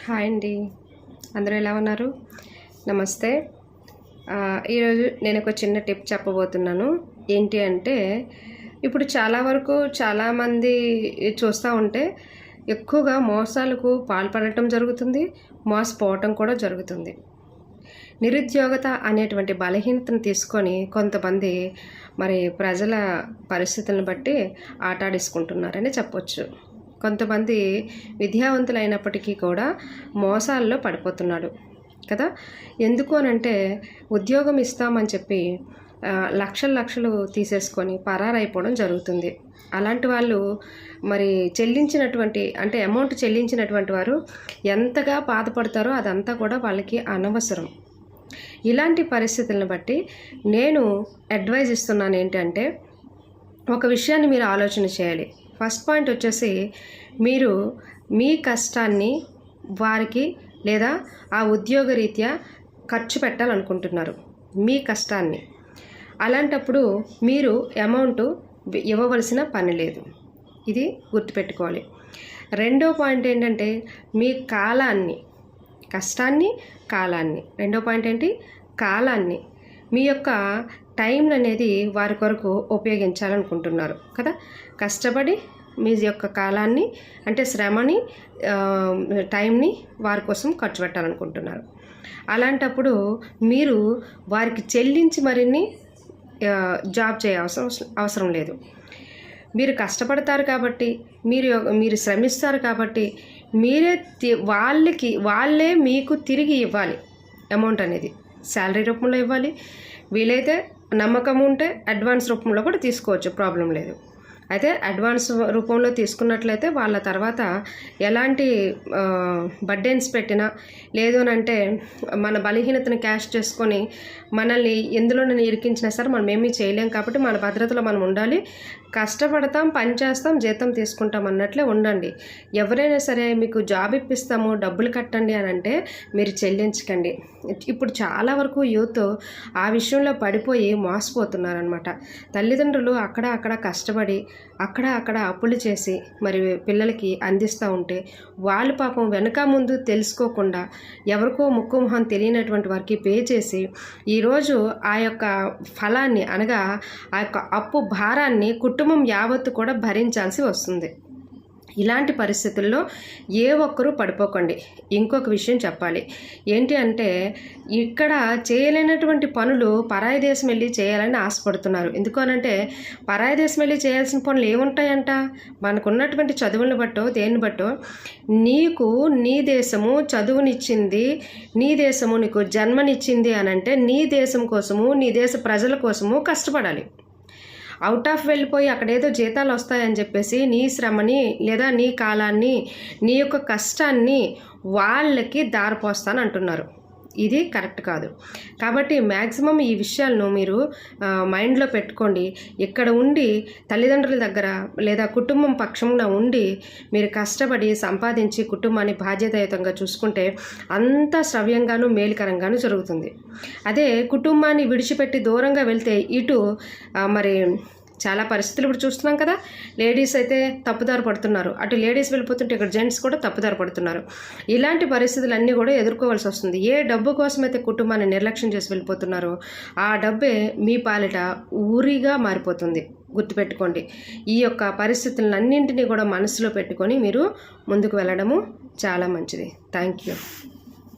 Hi అండి, అందరూ ఎలా ఉన్నారు? నమస్తే. ఈరోజు నేను ఒక చిన్న టిప్ చెప్పబోతున్నాను. ఏంటి అంటే, ఇప్పుడు చాలా వరకు చాలామంది చూస్తూ ఉంటే ఎక్కువగా మోసాలకు పాల్పడటం జరుగుతుంది, మోసపోవటం కూడా జరుగుతుంది. నిరుద్యోగత అనేటువంటి బలహీనతను తీసుకొని కొంతమంది ప్రజల పరిస్థితులను బట్టి ఆటాడేసుకుంటున్నారని చెప్పొచ్చు. కొంతమంది విద్యావంతులైనప్పటికీ కూడా మోసాల్లో పడిపోతున్నాడు కదా. ఎందుకు అనంటే, ఉద్యోగం ఇస్తామని చెప్పి లక్షలు తీసేసుకొని పరారైపోవడం జరుగుతుంది. అలాంటి వాళ్ళు చెల్లించినటువంటి అమౌంట్ చెల్లించినటువంటి వారు ఎంతగా బాధపడతారో అదంతా కూడా వాళ్ళకి అనవసరం. ఇలాంటి పరిస్థితులను బట్టి నేను అడ్వైజ్ ఇస్తున్నాను ఏంటంటే, ఒక విషయాన్ని మీరు ఆలోచన చేయాలి. ఫస్ట్ పాయింట్ వచ్చేసి, మీరు మీ కష్టాన్ని వారికి లేదా ఆ ఉద్యోగరీత్యా ఖర్చు పెట్టాలనుకుంటున్నారు, మీ కష్టాన్ని. అలాంటప్పుడు మీరు అమౌంట్ ఇవ్వవలసిన పని లేదు. ఇది గుర్తుపెట్టుకోవాలి. రెండో పాయింట్ ఏంటంటే, మీ కాలాన్ని, కష్టాన్ని, కాలాన్ని. రెండో పాయింట్ ఏంటి? కాలాన్ని. మీ యొక్క టైం అనేది వారి కొరకు ఉపయోగించాలనుకుంటున్నారు కదా. కష్టపడి మీ యొక్క కాలాన్ని శ్రమని, టైంని వారి కోసం ఖర్చు పెట్టాలనుకుంటున్నారు. అలాంటప్పుడు మీరు వారికి చెల్లించి మరిన్ని జాబ్ అవసరం లేదు. మీరు కష్టపడతారు కాబట్టి, మీరు శ్రమిస్తారు కాబట్టి మీరే వాళ్ళే మీకు తిరిగి ఇవ్వాలి. అమౌంట్ అనేది శాలరీ రూపంలో ఇవ్వాలి. వీలైతే నమ్మకం ఉంటే అడ్వాన్స్ రూపంలో కూడా తీసుకోవచ్చు, ప్రాబ్లం లేదు. అయితే అడ్వాన్స్ రూపంలో తీసుకున్నట్లయితే వాళ్ళ తర్వాత ఎలాంటి బర్డెన్స్ పెట్టినా, లేదు అంటే మన బలహీనతను క్యాష్ చేసుకొని మనల్ని ఎందులోనైనా ఇరికించినా సరే మనం ఏమీ చేయలేం. కాబట్టి మన భద్రతలో మనం ఉండాలి. కష్టపడతాం, పని చేస్తాం, జీతం తీసుకుంటాం అన్నట్లే ఉండండి. ఎవరైనా సరే మీకు జాబ్ ఇప్పిస్తాము, డబ్బులు కట్టండి అని అంటే మీరు చెల్లించకండి. ఇప్పుడు చాలా వరకు యూత్ ఆ విషయంలో పడిపోయి మోసపోతున్నారనమాట. తల్లిదండ్రులు అక్కడ కష్టపడి అక్కడ అప్పులు చేసి పిల్లలకి అందిస్తూ ఉంటే వాళ్ళు పాపం వెనక ముందు తెలుసుకోకుండా ఎవరికో ముక్కు మొహం తెలియనటువంటి వారికి పే చేసి ఈరోజు ఆ యొక్క ఫలాన్ని అనగా ఆ యొక్క అప్పు భారాన్ని కుటుంబం యావత్తు కూడా భరించాల్సి వస్తుంది. ఇలాంటి పరిస్థితుల్లో ఏ ఒక్కరూ పడిపోకండి. ఇంకొక విషయం చెప్పాలి. ఏంటి అంటే, ఇక్కడ చేయలేనటువంటి పనులు పరాయి దేశం వెళ్ళి చేయాలని ఆశపడుతున్నారు. ఎందుకు అనంటే, పరాయి దేశం వెళ్ళి చేయాల్సిన పనులు ఏముంటాయంట? మనకున్నటువంటి చదువులను బట్టో దేన్ని బట్టో, నీకు నీ దేశము చదువునిచ్చింది, నీ దేశము నీకు జన్మనిచ్చింది అనంటే నీ దేశం కోసము, నీ దేశ ప్రజల కోసము కష్టపడాలి. అవుట్ ఆఫ్ వెళ్ళిపోయి అక్కడేదో జీతాలు వస్తాయని చెప్పేసి నీ శ్రమని లేదా నీ కాలాన్ని, నీ యొక్క కష్టాన్ని వాళ్ళకి దారిపోస్తాను అంటున్నారు. ఇది కరెక్ట్ కాదు. కాబట్టి మ్యాక్సిమం ఈ విషయాలను మీరు మైండ్లో పెట్టుకోండి. ఇక్కడ ఉండి తల్లిదండ్రుల దగ్గర లేదా కుటుంబం పక్షంలో ఉండి మీరు కష్టపడి సంపాదించి కుటుంబాన్ని బాధ్యతాయుతంగా చూసుకుంటే అంత శ్రవ్యంగాను మేలుకరంగాను జరుగుతుంది. అదే కుటుంబాన్ని విడిచిపెట్టి దూరంగా వెళ్తే ఇటు చాలా పరిస్థితులు ఇప్పుడు చూస్తున్నాం కదా. లేడీస్ అయితే తప్పుదారి పడుతున్నారు, అటు లేడీస్ వెళ్ళిపోతుంటే ఇక్కడ జెంట్స్ కూడా తప్పుదారి పడుతున్నారు. ఇలాంటి పరిస్థితులన్నీ కూడా ఎదుర్కోవాల్సి వస్తుంది. ఏ డబ్బు కోసమైతే కుటుంబాన్ని నిర్లక్ష్యం చేసి వెళ్ళిపోతున్నారో ఆ డబ్బే మీ పాలిట ఊరిగా మారిపోతుంది. గుర్తుపెట్టుకోండి. ఈ యొక్క పరిస్థితులన్నింటినీ కూడా మనసులో పెట్టుకొని మీరు ముందుకు వెళ్ళడము చాలా మంచిది. Thank you.